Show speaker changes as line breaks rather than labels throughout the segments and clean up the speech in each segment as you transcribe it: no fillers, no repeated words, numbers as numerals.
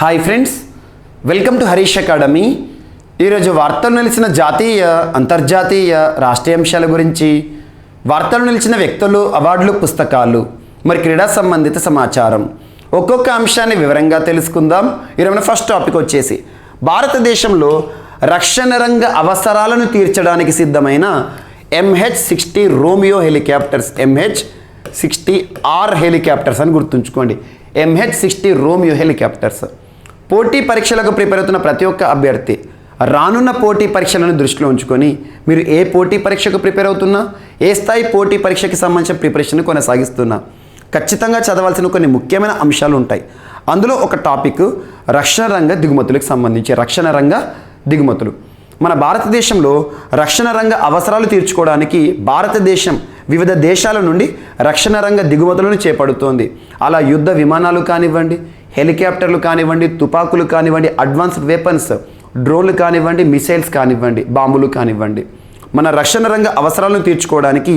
Hi friends, welcome to Harish academy. ఈరోజు వార్తలు నిలిచిన జాతీయ, అంతర్జాతీయ, రాష్ట్రీయ అంశాల గురించి, వార్తలు నిలిచిన వ్యక్తులు, అవార్డులు, పుస్తకాలు, మరి క్రీడా సంబంధిత సమాచారం ఒక్కొక్క అంశాన్ని వివరంగా తెలుసుకుందాం. ఈరోజు ఫస్ట్ టాపిక్ వచ్చేసి భారతదేశంలో రక్షణ రంగ అవసరాలను తీర్చడానికి సిద్ధమైన MH-60 Romeo helicopters, MH-60R helicopters అని గుర్తుంచుకోండి. MH-60 రోమియో హెలికాప్టర్స్ పోటీ పరీక్షలకు ప్రిపేర్ అవుతున్న ప్రతి ఒక్క అభ్యర్థి రానున్న పోటీ పరీక్షలను దృష్టిలో ఉంచుకొని మీరు ఏ పోటీ పరీక్షకు ప్రిపేర్ అవుతున్నా, ఏ స్థాయి పోటీ పరీక్షకి సంబంధించిన ప్రిపరేషన్ కొనసాగిస్తున్నా ఖచ్చితంగా చదవాల్సిన కొన్ని ముఖ్యమైన అంశాలు ఉంటాయి. అందులో ఒక టాపిక్ రక్షణ రంగ దిగుమతులకు సంబంధించి. రక్షణ రంగ దిగుమతులు మన భారతదేశంలో రక్షణ రంగ అవసరాలు తీర్చుకోవడానికి భారతదేశం వివిధ దేశాల నుండి రక్షణ రంగ దిగుమతులను చేపడుతోంది. అలా యుద్ధ విమానాలు కానివ్వండి, హెలికాప్టర్లు కానివ్వండి, తుపాకులు కానివ్వండి, అడ్వాన్స్డ్ వెపన్స్, డ్రోన్లు కానివ్వండి, మిసైల్స్ కానివ్వండి, బాంబులు కానివ్వండి, మన రక్షణ రంగ అవసరాలను తీర్చుకోవడానికి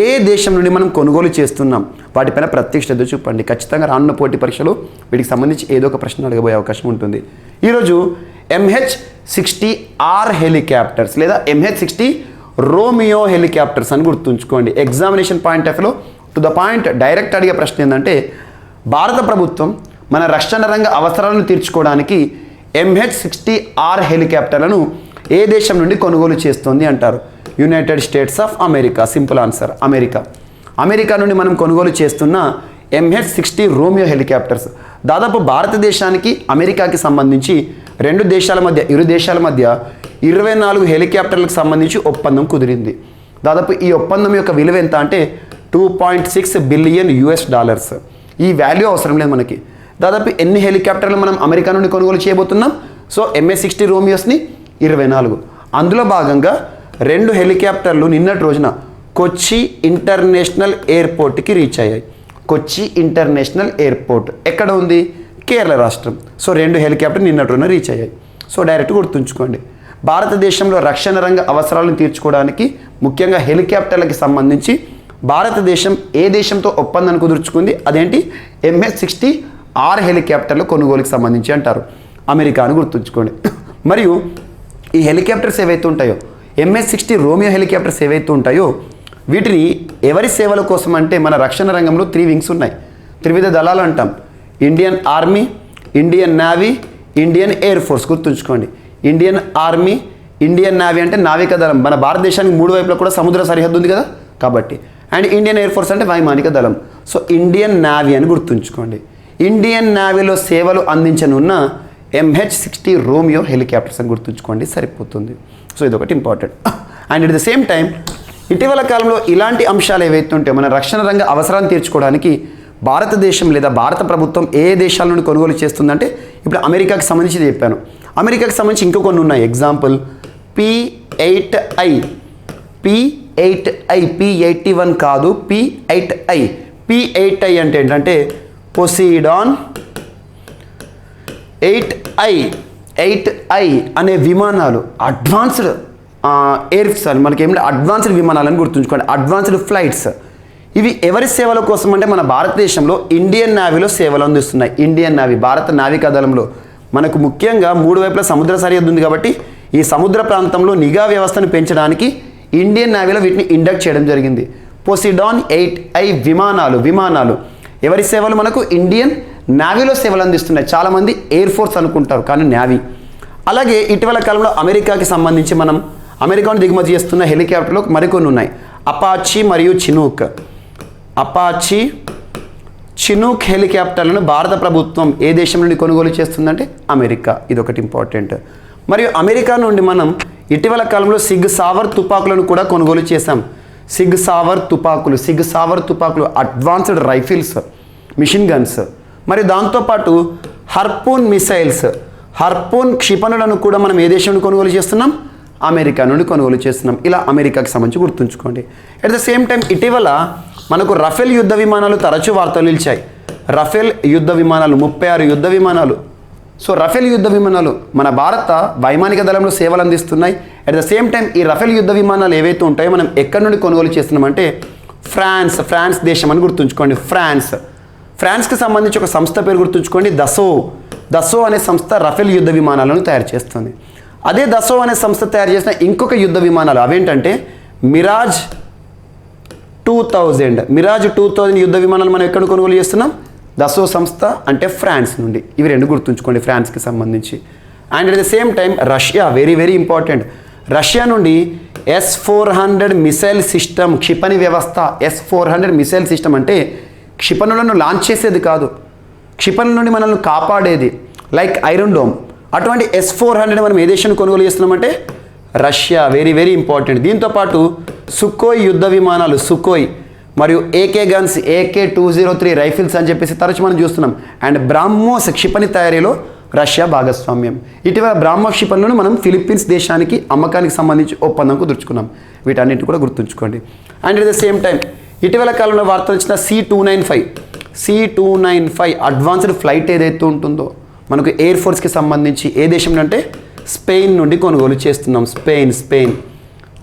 ఏ దేశం నుండి మనం కొనుగోలు చేస్తున్నాం వాటిపైన ప్రత్యేక శ్రద్ధ చూపండి. ఖచ్చితంగా రానున్న పోటీ పరీక్షలో వీటికి సంబంధించి ఏదో ఒక ప్రశ్న అడగబోయే అవకాశం ఉంటుంది. ఈరోజు MH-60R హెలికాప్టర్స్ లేదా MH-60 రోమియో హెలికాప్టర్స్ అని గుర్తుంచుకోండి. ఎగ్జామినేషన్ పాయింట్ ఆఫ్ వ్యూలో టు ద పాయింట్ డైరెక్ట్ అడిగే ప్రశ్న ఏంటంటే, భారత ప్రభుత్వం మన రక్షణ రంగ అవసరాలను తీర్చుకోవడానికి MH-60R హెలికాప్టర్లను ఏ దేశం నుండి కొనుగోలు చేస్తుంది అంటారు. United states of America. Simple answer, America నుండి మనం కొనుగోలు చేస్తున్న MH-60 రోమియో హెలికాప్టర్స్. దాదాపు భారతదేశానికి అమెరికాకి సంబంధించి ఇరు దేశాల మధ్య 24 హెలికాప్టర్లకు సంబంధించి ఒప్పందం కుదిరింది. దాదాపు ఈ ఒప్పందం యొక్క విలువ ఎంత అంటే $2.6 బిలియన్. ఈ వాల్యూ అవసరం లేదు మనకి. దాదాపు ఎన్ని హెలికాప్టర్లు మనం అమెరికా నుండి కొనుగోలు చేయబోతున్నాం? So MH-60 రోమియోస్ని 24. అందులో భాగంగా 2 హెలికాప్టర్లు నిన్నటి రోజున కొచ్చి ఇంటర్నేషనల్ ఎయిర్పోర్ట్కి రీచ్ అయ్యాయి. కొచ్చి ఇంటర్నేషనల్ ఎయిర్పోర్ట్ ఎక్కడ ఉంది? కేరళ రాష్ట్రం. సో 2 హెలికాప్టర్ నిన్నటి రోజున రీచ్ అయ్యాయి. సో డైరెక్ట్ గుర్తుంచుకోండి, భారతదేశంలో రక్షణ రంగ అవసరాలను తీర్చుకోవడానికి ముఖ్యంగా హెలికాప్టర్లకి సంబంధించి భారతదేశం ఏ దేశంతో ఒప్పందాన్ని కుదుర్చుకుంది? అదేంటి? MH-60R హెలికాప్టర్ల కొనుగోలుకి సంబంధించి అంటారు. అమెరికా అని గుర్తుంచుకోండి. మరియు ఈ హెలికాప్టర్స్ ఏవైతే ఉంటాయో, MH-60 రోమియో హెలికాప్టర్స్ ఏవైతే ఉంటాయో వీటిని ఎవరి సేవల కోసం అంటే, మన రక్షణ రంగంలో 3 వింగ్స్ ఉన్నాయి, త్రివిధ దళాలు అంటాం. Indian army, Indian navy, Indian air force. గుర్తుంచుకోండి, ఇండియన్ ఆర్మీ, ఇండియన్ నేవీ అంటే నావికా దళం. మన భారతదేశానికి 3 వైపులా కూడా సముద్ర సరిహద్దు ఉంది కదా కాబట్టి. అండ్ ఇండియన్ ఎయిర్ ఫోర్స్ అంటే వైమానిక దళం. సో ఇండియన్ నేవీ అని గుర్తుంచుకోండి. ఇండియన్ నేవీలో సేవలు అందించనున్న MH-60 రోమియో హెలికాప్టర్స్ అని గుర్తుంచుకోండి, సరిపోతుంది. సో ఇదొకటి important. And at the same time ఇటీవల కాలంలో ఇలాంటి అంశాలు ఏవైతే ఉంటే మన రక్షణ రంగ అవసరాన్ని తీర్చుకోవడానికి భారతదేశం లేదా భారత ప్రభుత్వం ఏ దేశాల నుండి కొనుగోలు చేస్తుందంటే, ఇప్పుడు అమెరికాకి సంబంధించి చెప్పాను. అమెరికాకి సంబంధించి ఇంకో కొన్ని ఉన్నాయి. ఎగ్జాంపుల్ P-8I, P-81 కాదు, P-8I. P-8I అంటే ఏంటంటే పొసైడాన్ 8I అనే విమానాలు అడ్వాన్స్డ్ మనకి ఏమిటంటే అడ్వాన్స్డ్ విమానాలని గుర్తుంచుకోండి, అడ్వాన్స్డ్ ఫ్లైట్స్. ఇవి ఎవరి సేవల కోసం అంటే మన భారతదేశంలో ఇండియన్ నేవీలో సేవలు అందిస్తున్నాయి. ఇండియన్ నేవీ, భారత నావికా దళంలో మనకు ముఖ్యంగా 3 వైపుల సముద్ర సరిహద్దు ఉంది కాబట్టి ఈ సముద్ర ప్రాంతంలో నిఘా వ్యవస్థను పెంచడానికి ఇండియన్ నేవీలో వీటిని ఇండక్ట్ చేయడం జరిగింది. పొసైడాన్ 8I విమానాలు ఎవరి సేవలు? మనకు ఇండియన్ నేవీలో సేవలు అందిస్తున్నాయి. చాలామంది ఎయిర్ ఫోర్స్ అనుకుంటారు కానీ నేవీ. అలాగే ఇటీవల కాలంలో అమెరికాకి సంబంధించి మనం అమెరికాను దిగుమతి చేస్తున్న హెలికాప్టర్లు మరికొన్ని ఉన్నాయి. అపాచీ మరియు చినూక్ హెలికాప్టర్లను భారత ప్రభుత్వం ఏ దేశం నుండి కొనుగోలు చేస్తుందంటే అమెరికా. ఇదొకటి ఇంపార్టెంట్. మరియు అమెరికా నుండి మనం ఇటీవల కాలంలో సిగ్ సావర్ తుపాకులను కూడా కొనుగోలు చేశాం. సిగ్ సావర్ తుపాకులు అడ్వాన్స్డ్ రైఫిల్స్, మిషన్ గన్స్. మరియు దాంతోపాటు హర్పూన్ మిసైల్స్, హర్పూన్ క్షిపణులను కూడా మనం ఏ దేశం నుండి కొనుగోలు చేస్తున్నాం? అమెరికా నుండి కొనుగోలు చేస్తున్నాం. ఇలా అమెరికాకి సంబంధించి గుర్తుంచుకోండి. అట్ ద సేమ్ టైం ఇటీవల మనకు రఫేల్ యుద్ధ విమానాలు తరచూ వార్తలు నిలిచాయి. రఫేల్ యుద్ధ విమానాలు 36 యుద్ధ విమానాలు. సో రఫేల్ యుద్ధ విమానాలు మన భారత వైమానిక దళంలో సేవలు అందిస్తున్నాయి. అట్ ద సేమ్ టైం ఈ రఫేల్ యుద్ధ విమానాలు ఏవైతే ఉంటాయో మనం ఎక్కడి నుండి కొనుగోలు చేస్తున్నామంటే ఫ్రాన్స్ దేశం అని గుర్తుంచుకోండి. ఫ్రాన్స్కి సంబంధించి ఒక సంస్థ పేరు గుర్తుంచుకోండి, దసో అనే సంస్థ రఫేల్ యుద్ధ విమానాలను తయారు చేస్తుంది. అదే దసో అనే సంస్థ తయారు చేసిన ఇంకొక యుద్ధ విమానాలు అవేంటంటే మిరాజ్ 2000 యుద్ధ విమానాలు మనం ఎక్కడ కొనుగోలు చేస్తున్నాం? దసో సంస్థ అంటే ఫ్రాన్స్ నుండి. ఇవి రెండు గుర్తుంచుకోండి ఫ్రాన్స్కి సంబంధించి. And at the same time Russia, very very important, Russia నుండి S-400 మిసైల్ సిస్టమ్, క్షిపణి వ్యవస్థ. S-400 మిసైల్ సిస్టమ్ అంటే క్షిపణులను లాంచ్ చేసేది కాదు, క్షిపణుల నుండి మనల్ని కాపాడేది, లైక్ ఐరన్ డోమ్. అటువంటి S-400 మనం ఏ దేశం కొనుగోలు చేస్తున్నామంటే రష్యా. Very very important. దీంతోపాటు సుకోయ్ యుద్ధ విమానాలు, సుకోయ్ మరియు AK గన్స్, AK-203 రైఫిల్స్ అని చెప్పేసి తరచు మనం చూస్తున్నాం. అండ్ బ్రాహ్మోస్ క్షిపణి తయారీలో రష్యా భాగస్వామ్యం. ఇటీవల బ్రాహ్మోస్ క్షిపణులను మనం ఫిలిప్పీన్స్ దేశానికి అమ్మకానికి సంబంధించి ఒప్పందం కుదుర్చుకున్నాం. వీటన్నిటి కూడా గుర్తుంచుకోండి. And at the same time ఇటీవల కాలంలో వార్తలు వచ్చిన C-295 అడ్వాన్స్డ్ ఫ్లైట్ ఏదైతే ఉంటుందో మనకు ఎయిర్ ఫోర్స్కి సంబంధించి ఏ దేశం అంటే స్పెయిన్ నుండి కొనుగోలు చేస్తున్నాం. స్పెయిన్.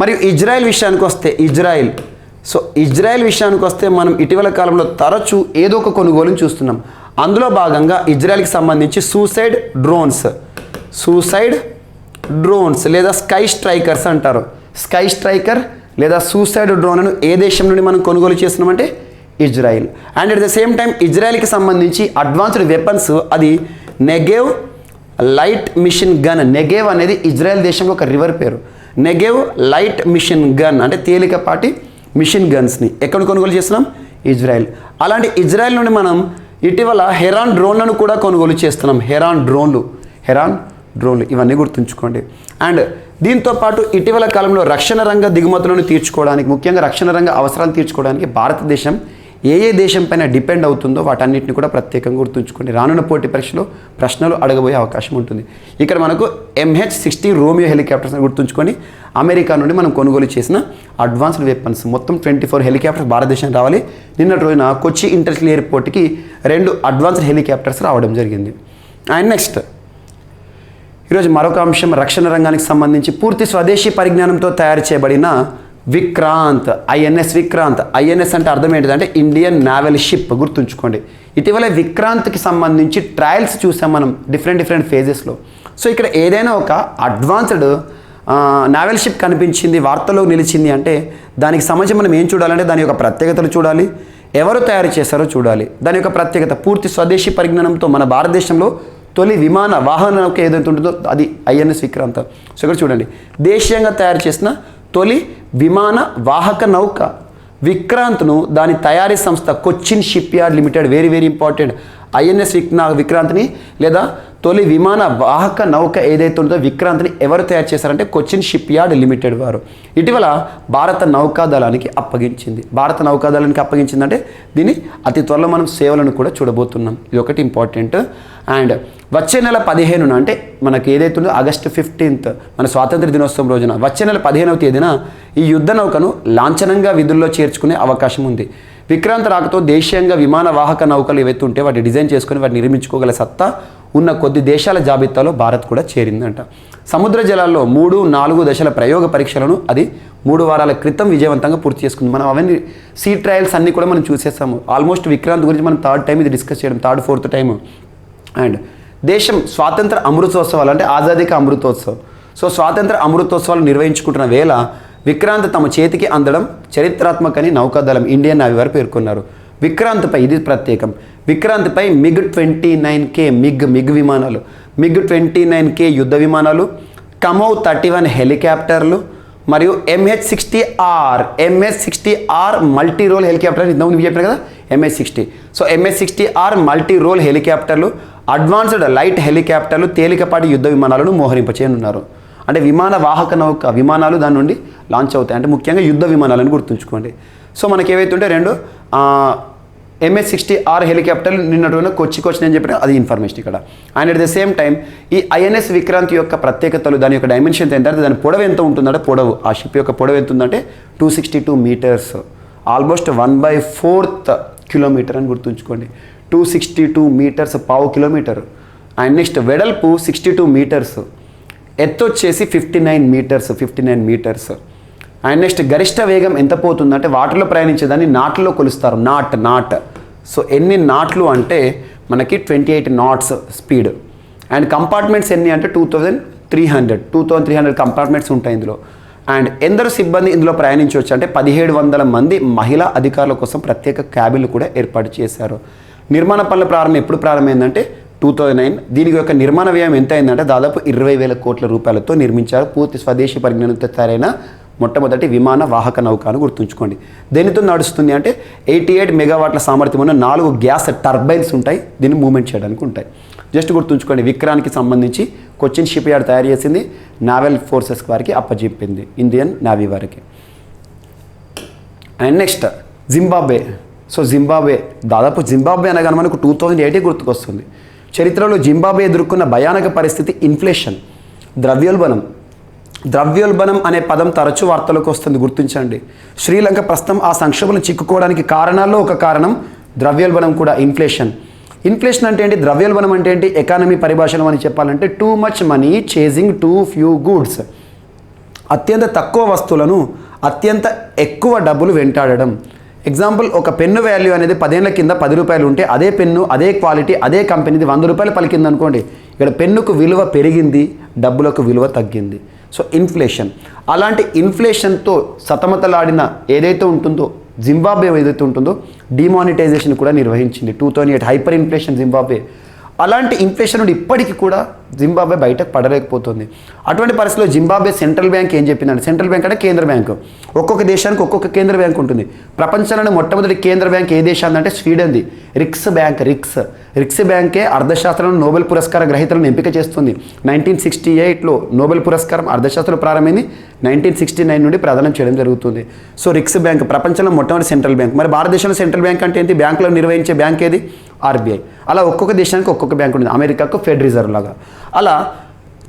మరియు ఇజ్రాయెల్ విషయానికి వస్తే ఇజ్రాయెల్ విషయానికి వస్తే మనం ఇటీవల కాలంలో తరచూ ఏదో ఒక కొనుగోలును చూస్తున్నాం. అందులో భాగంగా ఇజ్రాయెల్కి సంబంధించి సూసైడ్ డ్రోన్స్ లేదా స్కై స్ట్రైకర్స్ అంటారు. స్కై స్ట్రైకర్ లేదా సూసైడ్ డ్రోన్ను ఏ దేశం నుండి మనం కొనుగోలు చేస్తున్నామంటే Israel. And at the same time ఇజ్రాయెల్కి సంబంధించి అడ్వాన్స్డ్ వెపన్స్ అది Negev light machine gun. Negev అనేది ఇజ్రాయెల్ దేశంలో ఒక రివర్ పేరు. నెగేవ్ లైట్ మిషన్ గన్ అంటే తేలికపాటి మిషన్ గన్స్ని ఎక్కడ కొనుగోలు చేస్తున్నాం? ఇజ్రాయెల్. అలాంటి ఇజ్రాయెల్ నుండి మనం ఇటీవల హెరాన్ డ్రోన్లను కూడా కొనుగోలు చేస్తున్నాం. హెరాన్ డ్రోన్లు ఇవన్నీ గుర్తుంచుకోండి. అండ్ దీంతోపాటు ఇటీవల కాలంలో రక్షణ రంగ దిగుమతులను తీర్చుకోవడానికి, ముఖ్యంగా రక్షణ రంగ అవసరాలు తీర్చుకోవడానికి భారతదేశం ఏ దేశం పైన డిపెండ్ అవుతుందో వాటన్నిటిని కూడా ప్రత్యేకంగా గుర్తుంచుకోండి. రానున్న పోటీ పరీక్షలో ప్రశ్నలు అడగబోయే అవకాశం ఉంటుంది. ఇక్కడ మనకు MH-60 రోమియో హెలికాప్టర్స్ గుర్తుంచుకొని అమెరికా నుండి మనం కొనుగోలు చేసిన అడ్వాన్స్డ్ వెపన్స్. మొత్తం 24 హెలికాప్టర్స్ భారతదేశం రావాలి. నిన్నటి రోజున కొచ్చి ఇంటర్నేషనల్ ఎయిర్పోర్ట్కి 2 అడ్వాన్స్డ్ హెలికాప్టర్స్ రావడం జరిగింది. అండ్ నెక్స్ట్ ఈరోజు మరొక అంశం, రక్షణ రంగానికి సంబంధించి పూర్తి స్వదేశీ పరిజ్ఞానంతో తయారు చేయబడిన విక్రాంత్, INS విక్రాంత్. INS అంటే అర్థం ఏంటిదంటే ఇండియన్ నావల్ షిప్. గుర్తుంచుకోండి. ఇటీవల విక్రాంత్కి సంబంధించి ట్రయల్స్ చూసాం మనం డిఫరెంట్ ఫేజెస్లో. సో ఇక్కడ ఏదైనా ఒక అడ్వాన్స్డ్ నావల్ షిప్ కనిపించింది, వార్తల్లో నిలిచింది అంటే దానికి సంబంధించి మనం ఏం చూడాలంటే దాని యొక్క ప్రత్యేకతలు చూడాలి, ఎవరు తయారు చేశారో చూడాలి. దాని యొక్క ప్రత్యేకత పూర్తి స్వదేశీ పరిజ్ఞానంతో మన భారతదేశంలో తొలి విమాన వాహన నౌక ఏదైతే ఉంటుందో అది INS విక్రాంత్. సో ఇక్కడ చూడండి, దేశీయంగా తయారు చేసిన తొలి విమాన వాహక నౌక విక్రాంత్ను దాని తయారీ సంస్థ Cochin ship yard limited, very very important, INS విక్రాంత్ని లేదా తొలి విమాన వాహక నౌక ఏదైతే ఉంటుందో విక్రాంత్ని ఎవరు తయారు చేశారంటే కొచ్చిన్ షిప్ యార్డ్ లిమిటెడ్ వారు ఇటీవల భారత నౌకాదళానికి అప్పగించింది. భారత నౌకాదళానికి అప్పగించిందంటే దీన్ని అతి త్వరలో మనం సేవలను కూడా చూడబోతున్నాం. ఇది ఒకటి ఇంపార్టెంట్. అండ్ వచ్చే నెల 15న అంటే మనకి ఏదైతే ఉందో August 15th మన స్వాతంత్ర దినోత్సవం రోజున వచ్చే నెల 15వ తేదీన ఈ యుద్ధ నౌకను లాంఛనంగా విధుల్లో చేర్చుకునే అవకాశం ఉంది. విక్రాంత్ రాకతో దేశీయంగా విమాన వాహక నౌకలు ఏవైతే ఉంటే వాటిని డిజైన్ చేసుకొని వాటిని నిర్మించుకోగల సత్తా ఉన్న కొద్ది దేశాల జాబితాలో భారత్ కూడా చేరిందంట. సముద్ర జలాల్లో 3-4 దశల ప్రయోగ పరీక్షలను అది 3 వారాల క్రితం విజయవంతంగా పూర్తి చేసుకుంది. మనం అవన్నీ సీ ట్రయల్స్ అన్నీ కూడా మనం చూసేసాము. ఆల్మోస్ట్ విక్రాంత్ గురించి మనం 3rd టైం ఇది డిస్కస్ చేయడం, 3rd 4th టైం. అండ్ దేశం స్వాతంత్ర అమృతోత్సవాలు అంటే ఆజాదీ కా అమృతోత్సవ్. సో స్వాతంత్ర అమృతోత్సవాలు నిర్వహించుకుంటున్న వేళ విక్రాంత్ తమ చేతికి అందడం చరిత్రాత్మకని నౌకాదళం ఇండియన్ నేవీ వారు పేర్కొన్నారు. విక్రాంత్పై ఇది ప్రత్యేకం. విక్రాంత్పై MiG-29K మిగ్ విమానాలు, MiG-29K యుద్ధ విమానాలు, కమోవ్ 31 హెలికాప్టర్లు మరియు MH-60R మల్టీ రోల్ హెలికాప్టర్. ఇంతకుముందు చెప్పిన కదా MH-60. So MH-60R multi role హెలికాప్టర్లు, అడ్వాన్స్డ్ లైట్ హెలికాప్టర్లు, తేలికపాటి యుద్ధ విమానాలను మోహరింపచేయనున్నారు. అంటే విమాన వాహక నౌక విమానాలు దాని నుండి లాంచ్ అవుతాయి. అంటే ముఖ్యంగా యుద్ధ విమానాలను గుర్తుంచుకోండి. సో మనకి ఏవైతే ఉంటే 2 MH-60R హెలికాప్టర్లు నిన్నటువంటి కొచ్చి నేను చెప్పిన అది ఇన్ఫర్మేషన్ ఇక్కడ. And at the same time ఈ INS విక్రాంత్ యొక్క ప్రత్యేకతలు, దాని యొక్క డైమెన్షన్ ఏంటంటే దాని పొడవు ఎంత ఉంటుందంటే ఆ షిప్ యొక్క పొడవు ఎంత ఉందంటే 262 meters, ఆల్మోస్ట్ 1/4 కిలోమీటర్ అని గుర్తుంచుకోండి. 262 meters, ½ కిలోమీటర్. అండ్ నెక్స్ట్ వెడల్పు 62 meters, ఎత్తు వచ్చేసి 59 meters. అండ్ నెక్స్ట్ గరిష్ట వేగం ఎంత పోతుందంటే వాటర్లో ప్రయాణించేదాన్ని నాట్లలో కొలుస్తారు. నాట్. సో ఎన్ని నాట్లు అంటే మనకి 28 knots స్పీడ్. అండ్ కంపార్ట్మెంట్స్ ఎన్ని అంటే 2300 కంపార్ట్మెంట్స్ ఉంటాయి ఇందులో. అండ్ ఎందరు సిబ్బంది ఇందులో ప్రయాణించవచ్చు అంటే 1700 మంది మహిళా అధికారుల కోసం ప్రత్యేక క్యాబిన్లు కూడా ఏర్పాటు చేశారు. నిర్మాణ పనుల ప్రారంభం ఎప్పుడు ప్రారంభమైందంటే 2009. దీనికి యొక్క నిర్మాణ వ్యయం ఎంత అయిందంటే దాదాపు 20,000 కోట్ల రూపాయలతో నిర్మించారు. పూర్తి స్వదేశీ పరిజ్ఞానంతో తయారైన మొట్టమొదటి విమాన వాహక నౌక అని గుర్తుంచుకోండి. దేనితో నడుస్తుంది అంటే 88 మెగావాట్ల సామర్థ్యం ఉన్న 4 గ్యాస్ టర్బైన్స్ ఉంటాయి, దీన్ని మూవ్మెంట్ చేయడానికి ఉంటాయి. జస్ట్ గుర్తుంచుకోండి, విక్రాంత్కి సంబంధించి కొచ్చిన్ షిప్ యార్డ్ తయారు చేసింది, నావల్ ఫోర్సెస్ వారికి అప్పచెప్పింది, ఇండియన్ నేవీ వారికి. And next Zimbabwe. So Zimbabwe అనగానే మనకు 2008 గుర్తుకొస్తుంది. చరిత్రలో జింబాబ్వే ఎదుర్కొన్న భయానక పరిస్థితి ఇన్ఫ్లేషన్, ద్రవ్యోల్బణం అనే పదం తరచూ వార్తలకు వస్తుంది, గుర్తించండి. శ్రీలంక ప్రస్తుతం ఆ సంక్షోభంలో చిక్కుకోవడానికి కారణాల్లో ఒక కారణం ద్రవ్యోల్బణం కూడా, ఇన్ఫ్లేషన్ అంటే ఏంటి, ద్రవ్యోల్బణం అంటే ఏంటి, ఎకానమీ పరిభాషలో అని చెప్పాలంటే too much money chasing two few goods, అత్యంత తక్కువ వస్తువులను అత్యంత ఎక్కువ డబ్బులు వెంటాడడం. ఎగ్జాంపుల్, ఒక పెన్ను వాల్యూ అనేది 10 ఏళ్ల కింద 10 రూపాయలు ఉంటే అదే పెన్ను అదే క్వాలిటీ అదే కంపెనీది 100 రూపాయలు పలికింది అనుకోండి, ఇక్కడ పెన్నుకు విలువ పెరిగింది, డబ్బులకు విలువ తగ్గింది. So inflation. అలాంటి ఇన్ఫ్లేషన్తో సతమతలాడిన ఏదైతే ఉంటుందో జింబాబ్వే ఏదైతే ఉంటుందో డిమానిటైజేషన్ కూడా నిర్వహించింది. 2008 హైపర్ ఇన్ఫ్లేషన్ జింబాబ్వే. అలాంటి ఇన్ఫ్లేషన్ నుండి ఇప్పటికీ కూడా జింబాబ్వే బయటకు పడలేకపోతుంది. అటువంటి పరిస్థితిలో జింబాబ్వే సెంట్రల్ బ్యాంక్ ఏం చెప్పిందంటే, సెంట్రల్ బ్యాంక్ అంటే కేంద్ర బ్యాంకు, ఒక్కొక్క దేశానికి ఒక్కొక్క కేంద్ర బ్యాంక్ ఉంటుంది. ప్రపంచంలోని మొట్టమొదటి కేంద్ర బ్యాంక్ ఏ దేశాన్ని అంటే స్వీడన్ది, రిక్స్ బ్యాంక్. రిక్స్ బ్యాంకే అర్థశాస్త్రంలో నోబెల్ పురస్కార గ్రహీతలను ఎంపిక చేస్తుంది. 1968లో నోబెల్ పురస్కారం అర్థశాస్త్రంలో ప్రారంభమైంది, 1969 నుండి ప్రదానం చేయడం జరుగుతుంది. సో రిక్స్ బ్యాంక్ ప్రపంచంలో మొట్టమొదటి సెంట్రల్ బ్యాంక్. మరి భారతదేశంలో సెంట్రల్ బ్యాంక్ అంటే ఏంటి, బ్యాంకులో నిర్వహించే బ్యాంక్ ఏది, ఆర్బీఐ. అలా ఒక్కొక్క దేశానికి ఒక్కొక్క బ్యాంక్ ఉంటుంది, అమెరికాకు ఫెడ్ రిజర్వ్ లాగా. అలా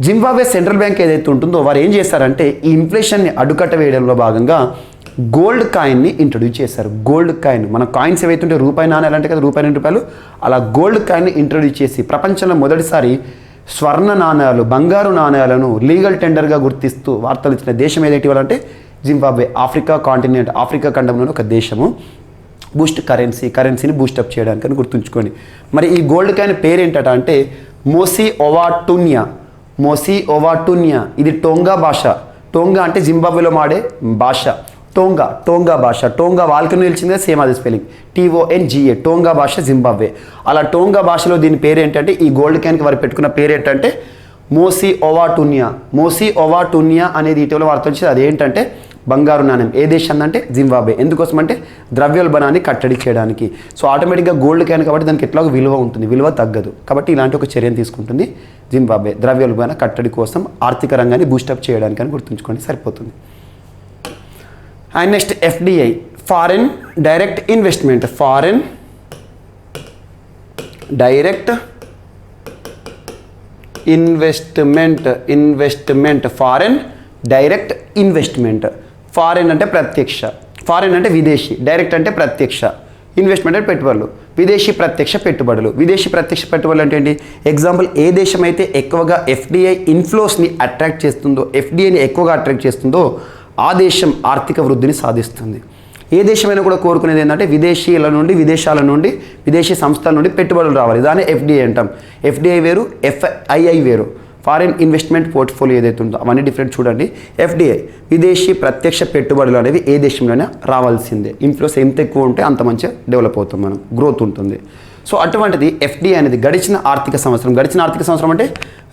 జింబాబ్వే సెంట్రల్ బ్యాంక్ ఏదైతే ఉంటుందో వారు ఏం చేశారంటే ఈ ఇన్ఫ్లేషన్ని అడ్డుకట్ట వేయడంలో భాగంగా గోల్డ్ కాయిన్ని ఇంట్రొడ్యూస్ చేశారు. గోల్డ్ కాయిన్, మన కాయిన్స్ ఏవైతే ఉంటే రూపాయి నాణ్యాలు అంటే కదా, రూపాయలు, అలా గోల్డ్ కాయిన్ని ఇంట్రొడ్యూస్ చేసి ప్రపంచంలో మొదటిసారి స్వర్ణ నాణ్యాలు, బంగారు నాణ్యాలను లీగల్ టెండర్గా గుర్తిస్తూ వార్తలు ఇచ్చిన దేశం ఏదైతే ఇవ్వాలంటే జింబాబ్వే. ఆఫ్రికా ఖండంలోని ఒక దేశము. బూస్ట్ కరెన్సీని బూస్టప్ చేయడానికి అని గుర్తుంచుకోండి. మరి ఈ గోల్డ్ కాయిన్ పేరు ఏంటట అంటే మోసీ ఓవాటున్యా. ఇది టోంగా భాష. టోంగా అంటే జింబాబ్వేలో మాడే భాష. టోంగా భాష. టోంగా వాల్కను నిలిచిందే, సేమ్ అది స్పెల్లింగ్, TONGA, టోంగా భాష జింబాబ్వే. అలా టోంగా భాషలో దీని పేరు ఏంటంటే, ఈ గోల్డ్ కాయిన్కి వారు పెట్టుకున్న పేరు ఏంటంటే మోసీ ఓవాటున్యా అనేది ఇటీవల వార్త వచ్చింది. అదేంటంటే బంగారు నాణ్యం. ఏ దేశం అంటే జింబాబ్వే. ఎందుకోసం అంటే ద్రవ్యోల్బణాన్ని కట్టడి చేయడానికి. సో ఆటోమేటిక్గా గోల్డ్ కాయిన్ కాబట్టి దానికి ఎట్లాగో విలువ ఉంటుంది, విలువ తగ్గదు. కాబట్టి ఇలాంటి ఒక చర్యను తీసుకుంటుంది జింబాబ్వే, ద్రవ్యోల్బణ కట్టడి కోసం, ఆర్థిక రంగాన్ని బూస్టప్ చేయడానికి అని గుర్తుంచుకోండి, సరిపోతుంది. And next FDI, foreign direct investment. Foreign direct investment. Foreign direct investment. Foreign అంటే ప్రత్యక్ష, ఫారెన్ అంటే విదేశీ, డైరెక్ట్ అంటే ప్రత్యక్ష, ఇన్వెస్ట్మెంట్ అంటే పెట్టుబడులు, విదేశీ ప్రత్యక్ష పెట్టుబడులు. విదేశీ ప్రత్యక్ష పెట్టుబడులు అంటే ఏంటి, ఎగ్జాంపుల్ ఏ దేశం అయితే ఎక్కువగా FDI ఇన్ఫ్లోస్ని అట్రాక్ట్ చేస్తుందో, FDIని ఎక్కువగా అట్రాక్ట్ చేస్తుందో ఆ దేశం ఆర్థిక వృద్ధిని సాధిస్తుంది. ఏ దేశమైనా కూడా కోరుకునేది ఏంటంటే విదేశీయుల నుండి, విదేశాల నుండి, విదేశీ సంస్థల నుండి పెట్టుబడులు రావాలి. దాన్ని FDI అంటాం. FDI వేరు, FII వేరు. ఫారిన్ ఇన్వెస్ట్మెంట్ పోర్ట్ఫోలియో ఏదైతే ఉందో అవన్నీ డిఫరెంట్ చూడండి. FDI విదేశీ ప్రత్యక్ష పెట్టుబడులు అనేవి ఏ దేశంలోనే రావాల్సిందే. ఇన్ఫ్లోస్ ఎంత ఎక్కువ ఉంటే అంత మంచిగా డెవలప్ అవుతాం మనం, గ్రోత్ ఉంటుంది. సో అటువంటిది FDI అనేది గడిచిన ఆర్థిక సంవత్సరం అంటే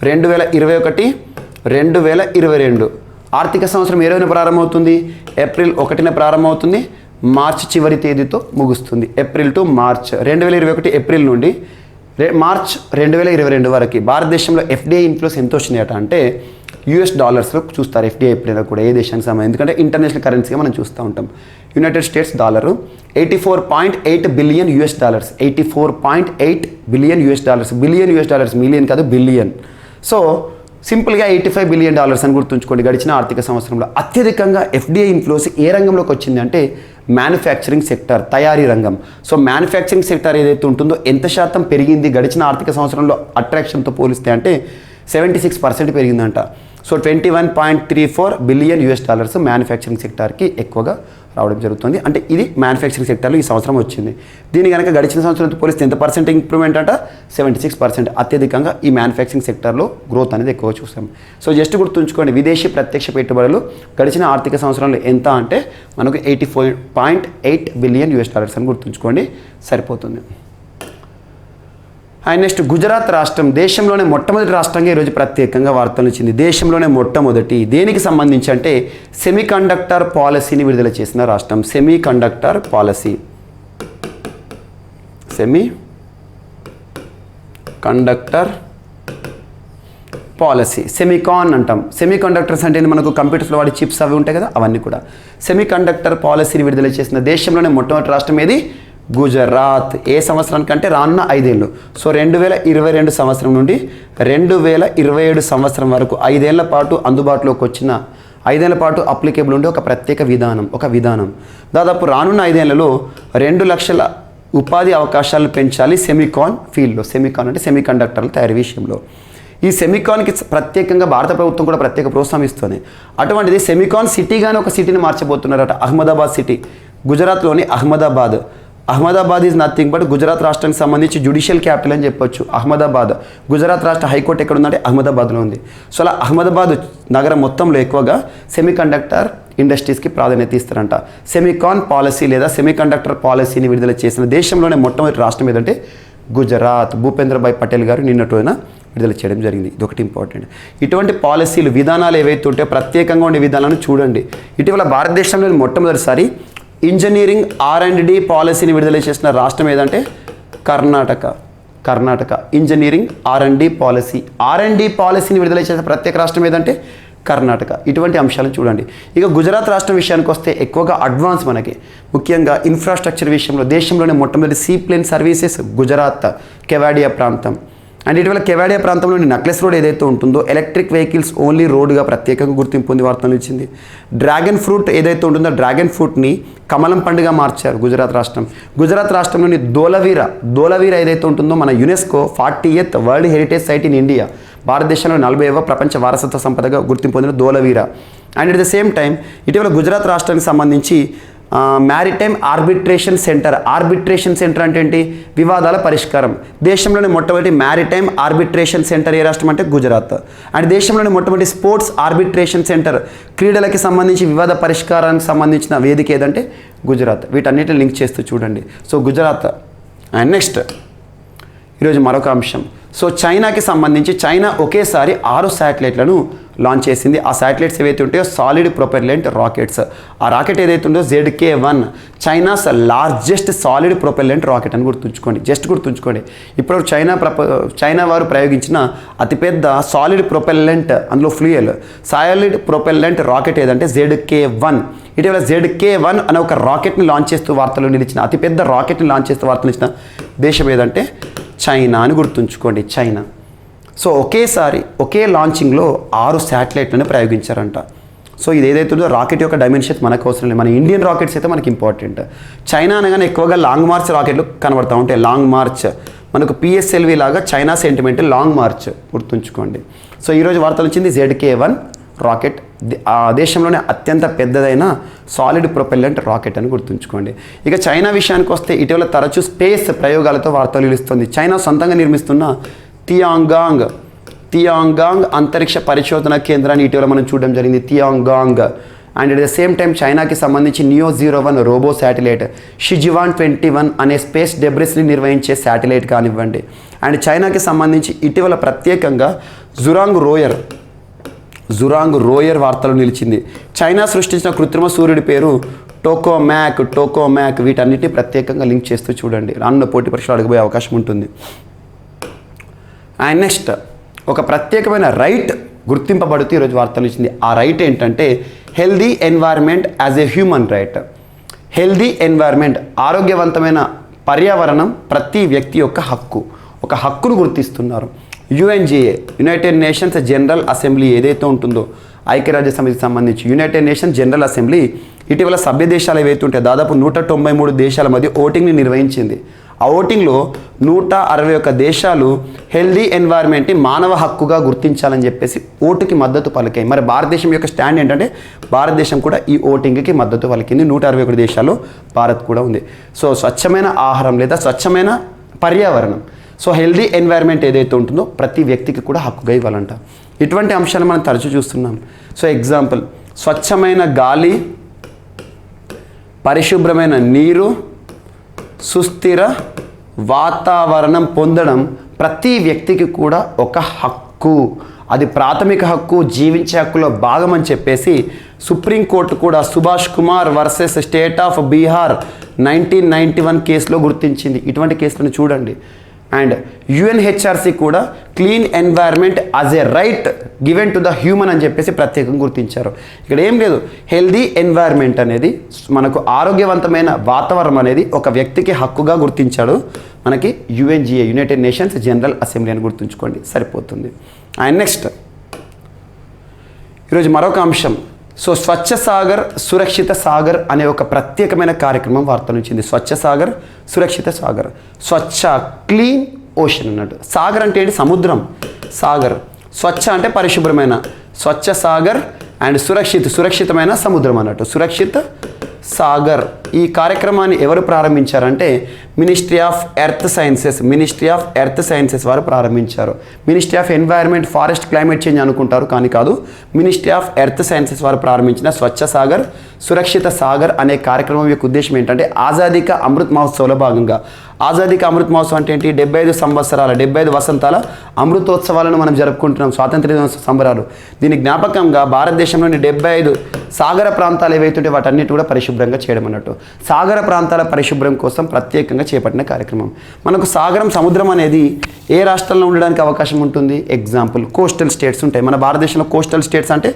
2021-2022 ఆర్థిక సంవత్సరం ఏ రోజున ప్రారంభమవుతుంది, ఏప్రిల్ 1న ప్రారంభమవుతుంది, మార్చ్ చివరి తేదీతో ముగుస్తుంది. ఏప్రిల్ టు మార్చ్ 2021 ఏప్రిల్ నుండి మార్చ్ 2022 వరకు భారతదేశంలో FDI ఇన్ఫ్లోస్ ఎంత వచ్చినాయట అంటే US డాలర్స్లో చూస్తారు. FDI ఎప్పుడైనా కూడా ఏ దేశానికి సంబంధించి, ఎందుకంటే ఇంటర్నేషనల్ కరెన్సీగా మనం చూస్తూ ఉంటాం. United states dollar $84.8 billion. 84.8 billion US. Billion US, million కాదు, బిలియన్. సో సింపుల్గా $85 బిలియన్ అని గుర్తుంచుకోండి. గడిచిన ఆర్థిక సంవత్సరంలో అత్యధికంగా FDI ఇన్ఫ్లోస్ ఏ రంగంలోకి వచ్చింది అంటే మ్యానుఫ్యాక్చరింగ్ సెక్టర్, తయారీ రంగం. సో మ్యానుఫ్యాక్చరింగ్ సెక్టర్ ఏదైతే ఉంటుందో ఎంత శాతం పెరిగింది గడిచిన ఆర్థిక సంవత్సరంలో అట్రాక్షన్తో పోలిస్తే అంటే 76% పెరిగిందంట. సో $21.34 బిలియన్ మ్యానుఫ్యాక్చరింగ్ సెక్టార్కి ఎక్కువగా రావడం జరుగుతుంది. అంటే ఇది మ్యానుఫ్యాక్చరింగ్ సెక్టార్లో ఈ సంవత్సరం వచ్చింది. దీని కనుక గడిచిన సంవత్సరంతో పోలిస్తే ఎంత పర్సెంట్ ఇంప్రూవ్మెంట్ అంట 76%. అత్యధికంగా ఈ మ్యానుఫ్యాక్చరింగ్ సెక్టార్లో గ్రోత్ అనేది ఎక్కువ చూసాం. సో జస్ట్ గుర్తుంచుకోండి, విదేశీ ప్రత్యక్ష పెట్టుబడులు గడిచిన ఆర్థిక సంవత్సరంలో ఎంత అంటే మనకు $84.8 బిలియన్ అని గుర్తుంచుకోండి, సరిపోతుంది. అండ్ నెక్స్ట్ గుజరాత్ రాష్ట్రం దేశంలోనే మొట్టమొదటి రాష్ట్రంగా ఈరోజు ప్రత్యేకంగా వార్తలు ఇచ్చింది. దేశంలోనే మొట్టమొదటి దేనికి సంబంధించి అంటే సెమీ కండక్టర్ పాలసీని విడుదల చేసిన రాష్ట్రం. Semi conductor policy, semi conductor policy, SEMICON అంటాం. సెమీ కండక్టర్స్ అంటే మనకు కంప్యూటర్స్లో వాడి చిప్స్ అవి ఉంటాయి కదా, అవన్నీ కూడా. సెమీ కండక్టర్ పాలసీని విడుదల చేసిన దేశంలోనే మొట్టమొదటి రాష్ట్రం ఏది? గుజరాత్. ఏ సంవత్సరానికంటే రానున్న 5 ఏళ్ళు. సో 2022 సంవత్సరం నుండి 2027 సంవత్సరం వరకు 5 ఏళ్ల పాటు అందుబాటులోకి వచ్చిన 5 ఏళ్ల పాటు అప్లికేబుల్ ఉండే ఒక ప్రత్యేక విధానం. దాదాపు రానున్న 5 ఏళ్లలో 2 లక్షల ఉపాధి అవకాశాలను పెంచాలి సెమీకాన్ ఫీల్డ్లో. సెమీకాన్ అంటే సెమీ కండక్టర్ల తయారీ విషయంలో. ఈ సెమీకాన్కి ప్రత్యేకంగా భారత ప్రభుత్వం కూడా ప్రత్యేక ప్రోత్సాహం ఇస్తుంది. అటువంటిది సెమీకాన్ సిటీగానే ఒక సిటీని మార్చబోతున్నారట. అహ్మదాబాద్ సిటీ, గుజరాత్లోని Ahmedabad is nothing but Gujarat రాష్ట్రానికి సంబంధించి జ్యుడిషియల్ క్యాపిటల్ అని చెప్పొచ్చు. అహ్మదాబాద్, గుజరాత్ రాష్ట్ర హైకోర్టు ఎక్కడ ఉందంటే అహ్మదాబాద్లో ఉంది. సో అలా అహ్మదాబాద్ నగరం మొత్తంలో ఎక్కువగా సెమీ కండక్టర్ ఇండస్ట్రీస్కి ప్రాధాన్యత ఇస్తారంట. సెమీకాన్ పాలసీ లేదా సెమీ కండక్టర్ పాలసీని విడుదల చేసిన దేశంలోనే మొట్టమొదటి రాష్ట్రం ఏదంటే గుజరాత్. భూపేంద్రభాయ్ పటేల్ గారు నిన్నటైన విడుదల చేయడం జరిగింది. ఇదొకటి ఇంపార్టెంట్. ఇటువంటి పాలసీలు, విధానాలు ఏవైతే ఉంటే ప్రత్యేకంగా ఉండే విధానాలను చూడండి. ఇటీవల భారతదేశంలోని మొట్టమొదటిసారి ఇంజనీరింగ్ R&D పాలసీని విడుదల చేసిన రాష్ట్రం ఏదంటే కర్ణాటక. ఇంజనీరింగ్ R&D పాలసీని విడుదల చేసిన ప్రత్యేక రాష్ట్రం ఏదంటే కర్ణాటక. ఇటువంటి అంశాలను చూడండి. ఇక గుజరాత్ రాష్ట్రం విషయానికి వస్తే ఎక్కువగా అడ్వాన్స్ మనకి, ముఖ్యంగా ఇన్ఫ్రాస్ట్రక్చర్ విషయంలో దేశంలోనే మొట్టమొదటి సీప్లేన్ సర్వీసెస్ గుజరాత్ కెవాడియా ప్రాంతం. అండ్ ఇటీవల కెవాడియా ప్రాంతంలోని నక్లెస్ రోడ్ ఏదైతే ఉంటుందో ఎలక్ట్రిక్ వెహికల్స్ ఓన్లీ రోడ్గా ప్రత్యేకంగా గుర్తింపు పొంది వార్తలు ఇచ్చింది. డ్రాగన్ ఫ్రూట్ ఏదైతే ఉంటుందో డ్రాగన్ ఫ్రూట్ని కమలం పండుగ మార్చారు గుజరాత్ రాష్ట్రం. గుజరాత్ రాష్ట్రంలోని ధోలవీర ఏదైతే ఉంటుందో మన UNESCO 40th world heritage site in India, భారతదేశంలో 40వ ప్రపంచ వారసత్వ సంపదగా గుర్తింపు పొందిన Dholavira. And at the same time ఇటీవల గుజరాత్ రాష్ట్రానికి సంబంధించి మ్యారిటైమ్ ఆర్బిట్రేషన్ సెంటర్ అంటే ఏంటి? వివాదాల పరిష్కారం. దేశంలోని మొట్టమొదటి మ్యారిటైమ్ ఆర్బిట్రేషన్ సెంటర్ ఏ రాష్ట్రం అంటే గుజరాత్. అండ్ దేశంలోని మొట్టమొదటి స్పోర్ట్స్ ఆర్బిట్రేషన్ సెంటర్, క్రీడలకి సంబంధించి వివాద పరిష్కారానికి సంబంధించిన వేదిక ఏదంటే గుజరాత్. వీటన్నిటిని లింక్ చేస్తూ చూడండి. సో గుజరాత్. అండ్ నెక్స్ట్ ఈరోజు మరొక అంశం. సో చైనాకి సంబంధించి చైనా ఒకేసారి 6 శాటిలైట్లను లాంచ్ చేసింది. ఆ శాటిలైట్స్ ఏవైతే ఉంటాయో సాలిడ్ ప్రొపెల్లెంట్ రాకెట్స్. ఆ రాకెట్ ఏదైతే ఉందో ZK-1 China's largest solid propellant rocket అని గుర్తుంచుకోండి. ఇప్పుడు చైనా వారు ప్రయోగించిన అతిపెద్ద సాలిడ్ ప్రొపెల్లెంట్, అందులో ఫ్యూయల్ సాలిడ్ ప్రొపెల్లెంట్ రాకెట్ ఏదంటే ZK-1. ఇటీవల ZK-1 అనే ఒక రాకెట్ని లాంచ్ చేస్తూ వార్తలు నిలిచిన అతిపెద్ద రాకెట్ని లాంచ్ చేస్తూ వార్తలు నిలిచిన దేశం ఏదంటే చైనా అని గుర్తుంచుకోండి. చైనా. సో ఒకే లాంచింగ్లో 6 శాటిలైట్లను ప్రయోగించారంట. సో ఇది ఏదైతే ఉందో రాకెట్ యొక్క డైమెన్షన్స్ మనకు అవసరం లేదు. మన ఇండియన్ రాకెట్స్ అయితే మనకి ఇంపార్టెంట్. చైనా అనగానే ఎక్కువగా లాంగ్ మార్చ్ రాకెట్లు కనబడతా ఉంటాయి. లాంగ్ మార్చ్ మనకు PSLV లాగా చైనా సెంటిమెంట్ లాంగ్ మార్చ్ గుర్తుంచుకోండి. సో ఈరోజు వార్తలు వచ్చింది ZK-1 రాకెట్ దేశంలోనే అత్యంత పెద్దదైన సాలిడ్ ప్రొపెల్లెంట్ రాకెట్ అని గుర్తుంచుకోండి. ఇక చైనా విషయానికి వస్తే ఇటీవల తరచూ స్పేస్ ప్రయోగాలతో వార్తలు నిలుస్తుంది. చైనా సొంతంగా నిర్మిస్తున్న తియాంగాంగ్ అంతరిక్ష పరిశోధన కేంద్రాన్ని ఇటీవల మనం చూడడం జరిగింది. Tiangong. And at the same time చైనాకి సంబంధించి NEO-01 రోబో శాటిలైట్, షిజివాన్ 21 అనే స్పేస్ డెబ్రిస్ని నిర్వహించే శాటిలైట్ కానివ్వండి. అండ్ చైనాకి సంబంధించి ఇటీవల ప్రత్యేకంగా జురాంగ్ రోయర్ వార్తలు నిలిచింది. చైనా సృష్టించిన కృత్రిమ సూర్యుడి పేరు టోకోమ్యాక్. వీటన్నిటిని ప్రత్యేకంగా లింక్ చేస్తూ చూడండి. రానున్న పోటీ పరీక్షలు అడగబోయే అవకాశం ఉంటుంది. అండ్ నెక్స్ట్ ఒక ప్రత్యేకమైన రైట్ గుర్తింపబడుతూ ఈరోజు వార్తలు ఇచ్చింది. ఆ రైట్ ఏంటంటే healthy environment as a human right. Healthy environment, ఆరోగ్యవంతమైన పర్యావరణం ప్రతి వ్యక్తి యొక్క ఒక హక్కును గుర్తిస్తున్నారు. UNGA United nations general assembly ఏదైతే ఉంటుందో ఐక్యరాజ్య సమితికి సంబంధించి యునైటెడ్ నేషన్స్ జనరల్ అసెంబ్లీ ఇటీవల సభ్య దేశాలు ఏవైతే ఉంటాయో దాదాపు 193 దేశాల మధ్య ఓటింగ్ని నిర్వహించింది. ఆ ఆ ఓటింగ్లో 161 దేశాలు హెల్దీ ఎన్వైర్న్మెంట్ని మానవ హక్కుగా గుర్తించాలని చెప్పేసి ఓటుకి మద్దతు పలికాయి. మరి భారతదేశం యొక్క స్టాండ్ ఏంటంటే భారతదేశం కూడా ఈ ఓటింగ్కి మద్దతు పలికింది. 161 దేశాల్లో భారత్ కూడా ఉంది. సో స్వచ్ఛమైన ఆహారం లేదా స్వచ్ఛమైన పర్యావరణం, సో హెల్దీ ఎన్వైర్న్మెంట్ ఏదైతే ఉంటుందో ప్రతి వ్యక్తికి కూడా హక్కుగా ఇవ్వాలంట. ఇటువంటి అంశాలు మనం తరచూ చూస్తున్నాం. సో ఎగ్జాంపుల్, స్వచ్ఛమైన గాలి, పరిశుభ్రమైన నీరు, సుస్థిర వాతావరణం పొందడం ప్రతి వ్యక్తికి కూడా ఒక హక్కు. అది ప్రాథమిక హక్కు, జీవించే హక్కులో భాగం అని చెప్పేసి సుప్రీంకోర్టు కూడా Subhash Kumar versus state of Bihar 1991 కేసులో గుర్తించింది. ఇటువంటి కేసులను చూడండి. అండ్ యుఎన్హెచ్ఆర్సీ కూడా clean environment as a right given to the human అని చెప్పేసి ప్రత్యేకంగా గుర్తించారు. ఇక్కడ ఏం లేదు, హెల్దీ ఎన్వైర్న్మెంట్ అనేది మనకు ఆరోగ్యవంతమైన వాతావరణం అనేది ఒక వ్యక్తికి హక్కుగా గుర్తించాడు మనకి UNGA, United nations general assembly అని గుర్తుంచుకోండి, సరిపోతుంది. అండ్ నెక్స్ట్ ఈరోజు మరొక అంశం. సో స్వచ్ఛ సాగర్ సురక్షిత సాగర్ అనే ఒక ప్రత్యేకమైన కార్యక్రమం వార్తలు వచ్చింది. స్వచ్ఛ సాగర్ సురక్షిత సాగర్, స్వచ్ఛ క్లీన్ ఓషన్ అన్నట్టు. సాగర్ అంటే ఏంటి? సముద్రం. సాగర్, స్వచ్ఛ అంటే పరిశుభ్రమైన, స్వచ్ఛ సాగర్ అండ్ సురక్షితమైన సముద్రం అన్నట్టు, సురక్షిత సాగర్. ఈ కార్యక్రమాన్ని ఎవరు ప్రారంభించారంటే మినిస్ట్రీ ఆఫ్ ఎర్త్ సైన్సెస్ వారు ప్రారంభించారు. Ministry of environment, forest, climate change అనుకుంటారు, కానీ కాదు. మినిస్ట్రీ ఆఫ్ ఎర్త్ సైన్సెస్ వారు ప్రారంభించిన స్వచ్ఛ సాగర్ సురక్షిత సాగర్ అనే కార్యక్రమం యొక్క ఉద్దేశం ఏంటంటే ఆజాదీ కా అమృత్ మహోత్సవ్లో భాగంగా. ఆజాదీ కా అమృత్ మహోత్సవం అంటే ఏంటి? 75 వసంతాల అమృతోత్సవాలను మనం జరుపుకుంటున్నాం, స్వాతంత్ర్య దినోత్సవ సంబరాలు. దీని జ్ఞాపకంగా భారతదేశంలోని 75 సాగర ప్రాంతాలు ఏవైతుంటే వాటన్నిటి కూడా పరిశుభ్రంగా చేయడం అన్నట్టు. సాగర ప్రాంతాల పరిశుభ్రం కోసం ప్రత్యేకంగా చేపట్టిన కార్యక్రమం. మనకు సాగరం, సముద్రం అనేది ఏ రాష్ట్రంలో ఉండడానికి అవకాశం ఉంటుంది? ఎగ్జాంపుల్, కోస్టల్ స్టేట్స్ ఉంటాయి. మన భారతదేశంలో కోస్టల్ స్టేట్స్ అంటే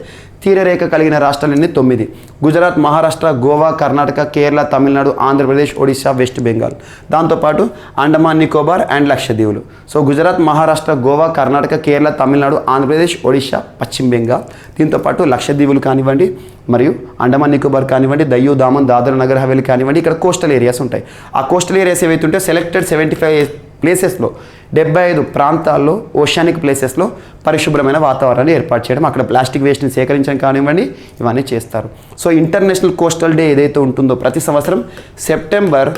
తీరరేఖ కలిగిన రాష్ట్రాలన్నీ 9: గుజరాత్, మహారాష్ట్ర, గోవా, కర్ణాటక, కేరళ, తమిళనాడు, ఆంధ్రప్రదేశ్, ఒడిశా, వెస్ట్ బెంగాల్. దాంతోపాటు అండమాన్ నికోబార్ అండ్ లక్షద్వీపులు. సో గుజరాత్, మహారాష్ట్ర, గోవా, కర్ణాటక, కేరళ, తమిళనాడు, ఆంధ్రప్రదేశ్, ఒడిశా, పశ్చిమ బెంగాల్. దీంతోపాటు లక్షద్వీపులు కానివ్వండి, మరియు అండమాన్ నికోబార్ కానివ్వండి, దయ్యూ, దామన్, దాదర్ నగర్ హవేలీ కానివ్వండి, ఇక్కడ కోస్టల్ ఏరియాస్ ఉంటాయి. ఆ కోస్టల్ ఏరియాస్ ఏవైతుంటే సెలెక్టెడ్ 75 ప్లేసెస్లో 75 ప్రాంతాల్లో ఓషానిక్ ప్లేసెస్లో పరిశుభ్రమైన వాతావరణాన్ని ఏర్పాటు చేయడం, అక్కడ ప్లాస్టిక్ వేస్ట్ని సేకరించడం కానివ్వండి, ఇవన్నీ చేస్తారు. సో ఇంటర్నేషనల్ కోస్టల్ డే ఏదైతే ఉంటుందో ప్రతి సంవత్సరం సెప్టెంబర్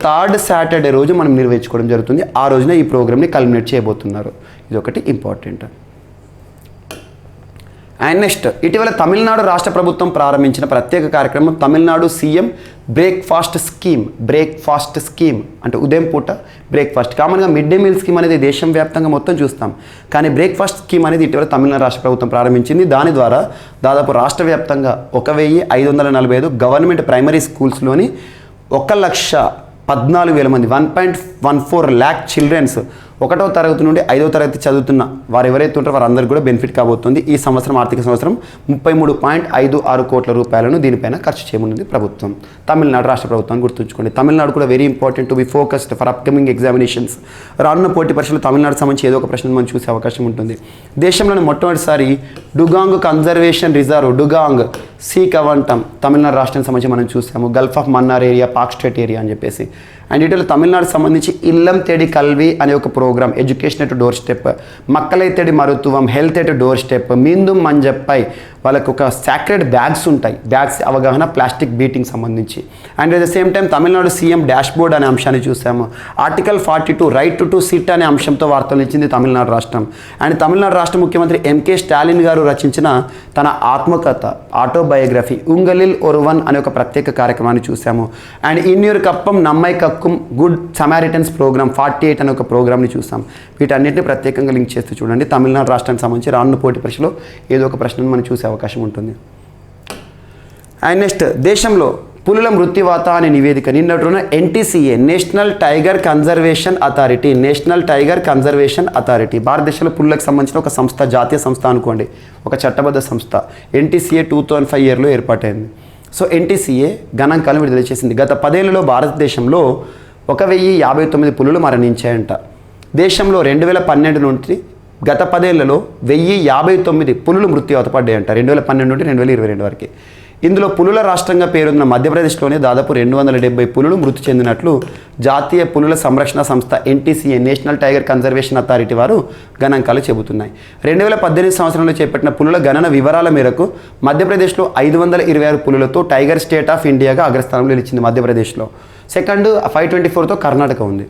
3rd సాటర్డే రోజు మనం నిర్వహించుకోవడం జరుగుతుంది. ఆ రోజున ఈ ప్రోగ్రామ్ని కల్మినేట్ చేయబోతున్నారు. ఇది ఒకటి ఇంపార్టెంట్. అండ్ నెక్స్ట్, ఇటీవల తమిళనాడు రాష్ట్ర ప్రభుత్వం ప్రారంభించిన ప్రత్యేక కార్యక్రమం తమిళనాడు సీఎం బ్రేక్ఫాస్ట్ స్కీమ్. అంటే ఉదయం పూట బ్రేక్ఫాస్ట్. కామన్గా మిడ్ డే మీల్ స్కీమ్ అనేది దేశం వ్యాప్తంగా మొత్తం చూస్తాం, కానీ బ్రేక్ఫాస్ట్ స్కీమ్ అనేది ఇటీవల తమిళనాడు రాష్ట్ర ప్రభుత్వం ప్రారంభించింది. దాని ద్వారా దాదాపు రాష్ట్ర వ్యాప్తంగా 1545 గవర్నమెంట్ ప్రైమరీ స్కూల్స్లోని 1,14,000 మంది 1.14 lakh చిల్డ్రన్స్ 1వ తరగతి నుండి 5వ తరగతి చదువుతున్న వారు ఎవరైతే ఉంటారో వారందరికీ కూడా బెనిఫిట్ కాబోతుంది. ఈ సంవత్సరం ఆర్థిక సంవత్సరం 33.56 కోట్ల రూపాయలను దీనిపైన ఖర్చు చేయనుంది ప్రభుత్వం, తమిళనాడు రాష్ట్ర ప్రభుత్వాన్ని గుర్తుంచుకోండి. తమిళనాడు కూడా very important to be focused for upcoming examinations. రానున్న పోటీ పరీక్షలు తమిళనాడు సంబంధించి ఏదో ఒక ప్రశ్న మనం చూసే అవకాశం ఉంటుంది. దేశంలోని మొట్టమొదటిసారి dugong conservation reserve, dugong sea కవంటం తమిళనాడు రాష్ట్రానికి సంబంధించి మనం చూసాము. Gulf of Mannar area, Palk strait area అని చెప్పేసి. అండ్ ఇటీవల తమిళనాడు సంబంధించి ఇల్లం తేడి కల్వి అనే ఒక programme, education at doorstep, Makkalai Thedi Maruthuvam, health at doorstep, Meendum Manjappai వాళ్ళకు ఒక సాక్రెడ్ బ్యాగ్స్ ఉంటాయి, బ్యాగ్స్ అవగాహన, ప్లాస్టిక్ బీటింగ్ సంబంధించి. And at the same time Tamil Nadu CM dashboard అనే అంశాన్ని చూసాము. ఆర్టికల్ 42 రైట్ టు సిట్ అనే అంశంతో వార్తలు ఇచ్చింది తమిళనాడు రాష్ట్రం. అండ్ తమిళనాడు రాష్ట్ర ముఖ్యమంత్రి ఎంకే స్టాలిన్ గారు రచించిన తన ఆత్మకథ, ఆటోబయోగ్రఫీ ఉంగలిల్ ఒరువన్ అనే ఒక ప్రత్యేక కార్యక్రమాన్ని చూసాము. అండ్ ఇన్యూర్ కప్పం నమ్మై కక్కుం గుడ్ సమారిటన్స్ ప్రోగ్రామ్ 48 అనే ఒక ప్రోగ్రామ్ని చూసాం. వీటన్నిటిని ప్రత్యేకంగా లింక్ చేస్తూ చూడండి. తమిళనాడు రాష్ట్రానికి సంబంధించి రానున్న పోటీ పరీక్షలో ఏదో ఒక ప్రశ్నను మనం చూసే అవకాశం ఉంటుంది. అండ్ నెక్స్ట్, దేశంలో పులుల మృత్యువాత అనే నివేదిక నిన్నటి రోజున NTCA, national tiger conservation authority భారతదేశంలో పులులకు సంబంధించిన ఒక సంస్థ, జాతీయ సంస్థ అనుకోండి, ఒక చట్టబద్ధ సంస్థ. ఎన్టీసీఏ 2005 ఇయర్లో ఏర్పాటైంది. సో ఎన్టీసీఏ గణాంకాలను విడుదల చేసింది. గత 10 ఏళ్లలో భారతదేశంలో 1059 పులులు మరణించాయంట. దేశంలో 2012 నుండి గత 10 ఏళ్లలో 1059 పులులు మృత్యువాత పడ్డాయంట. 2012 నుండి 2022 వరకు. ఇందులో పులుల రాష్ట్రంగా పేరున్న మధ్యప్రదేశ్లోనే దాదాపు 270 పులులు మృతి చెందినట్లు జాతీయ పులుల సంరక్షణ సంస్థ NTCA national tiger conservation authority వారు గణాంకాలు చెబుతున్నాయి. 2018 సంవత్సరంలో చేపట్టిన పులుల గణన వివరాల మేరకు మధ్యప్రదేశ్లో 526 పులులతో టైగర్ స్టేట్ ఆఫ్ ఇండియాగా అగ్రస్థానంలో నిలిచింది మధ్యప్రదేశ్లో. సెకండ్ 524తో కర్ణాటక ఉంది.